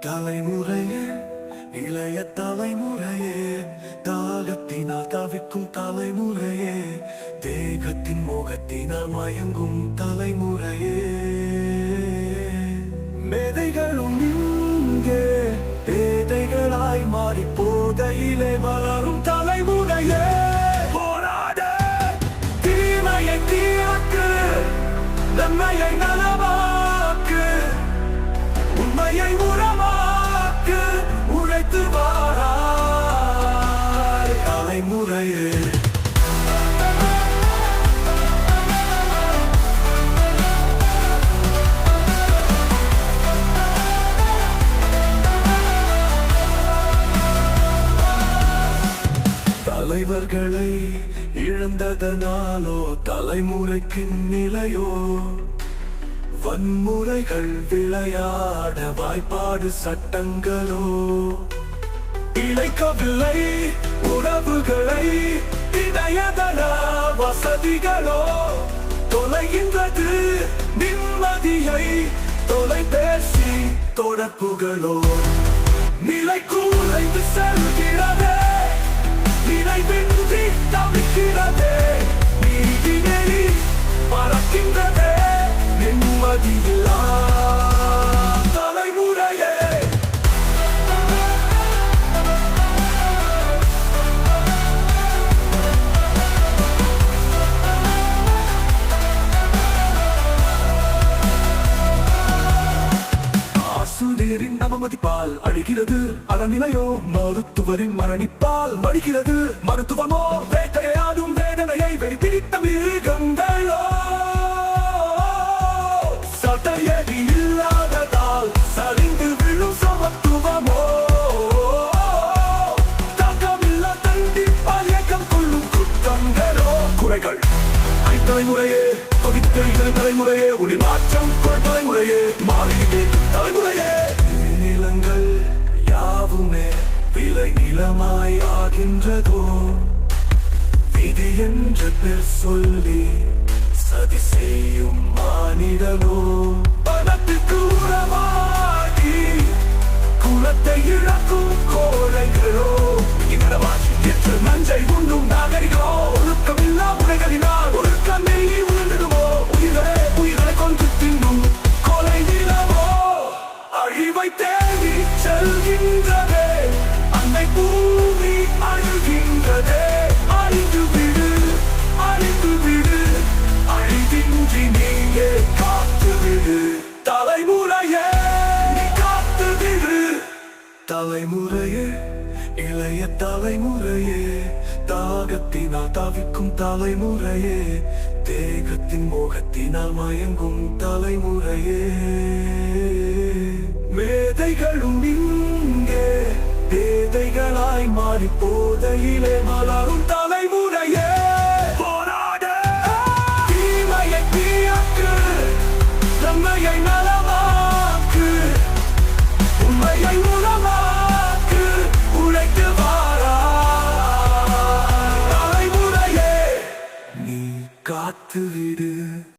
தலைமுறையே இளைய தலைமுறையே தாகத்தினால் தவிக்கும் தலைமுறையே தேகத்தின் மோகத்தினால் மயங்கும் தலைமுறையே மேதைகளும் இங்கே பேதைகளாய் மாறி போதையிலே வளரும் தலைமுறையே போராட தீமையை தீர்க்கு நன்மையை நலமாக்கு உண்மையை உரமாக்கு உழைத்து வாராய் தலைமுறையே தலைவர்களை இழந்ததனாலோ தலைமுறைக்கு நிலையோ வன்முறைகள் விளையாட வாய்ப்பாடு சட்டங்களோ இழைக்கவில்லை உறவுகளை இணையதள வசதிகளோ தொலைகின்றது நிம்மதியை தொலைபேசி தொடர்புகளோ நிலை குறைந்து செல்கிறதே நினைவின்றி தவிக்கிறதே நீதி நெறி மறக்கின்றதே நிம்மதியில்லா தலைமுறையே ஆசிரியரின் அவமதிப்பால் அழிகிறது அறநிலையோ மருத்துவரின் மரணிப்பால் மடிக்கிறது மருத்துவமோ வேட்டையாடும் வேதனையை வெளிப்பிடித்த மிருகங்களோ சட்டையடி இல்லாததால் சரிந்து விழும் சமத்துவமோ தகமில்லா தண்டிப்பால் இயக்கம் கொள்ளும் குற்றங்களோ குறைகள் தலைமுறையே தொகுத்த இதன் தலைமுறையே உடைய மாற்றம் தலைமுறையே மாறியே தலைமுறையே நிலங்கள் யாவுமே விலை நிலமாய் ஆகின்றதோ விதி என்று பேர் சொல்லி சதி செய்யும் மானிடனோ பணத்துக்கு உறவாகி குலத்தை இழக்கும் கோழைகளோ இனவாசி என்று நஞ்சை உண்ணும் நாகரிகோ ஒழுக்கமில்லா உரைகளினால் ஒரு கண்ணை உணர்ந்திடுமோ உயிரை கொண்டு தின்னும் கொலை நிலவோ அழிவை தேடி செல்கின்றதே அன்னை பூமி அழுகின்றதே அழிந்து விடு அழிந்து விடு அழிவின்றி நீயே காத்து விடு தலைமுறையே நீ காத்து விடு தலைமுறையே இளைய தலைமுறையே தாகத்தினால் தவிக்கும் தலைமுறையே தேகத்தின் மோகத்தினால் மயங்கும் தலைமுறையே மேதைகளும் இங்கே பேதைகளாய் மாறி போதையிலே மலரும்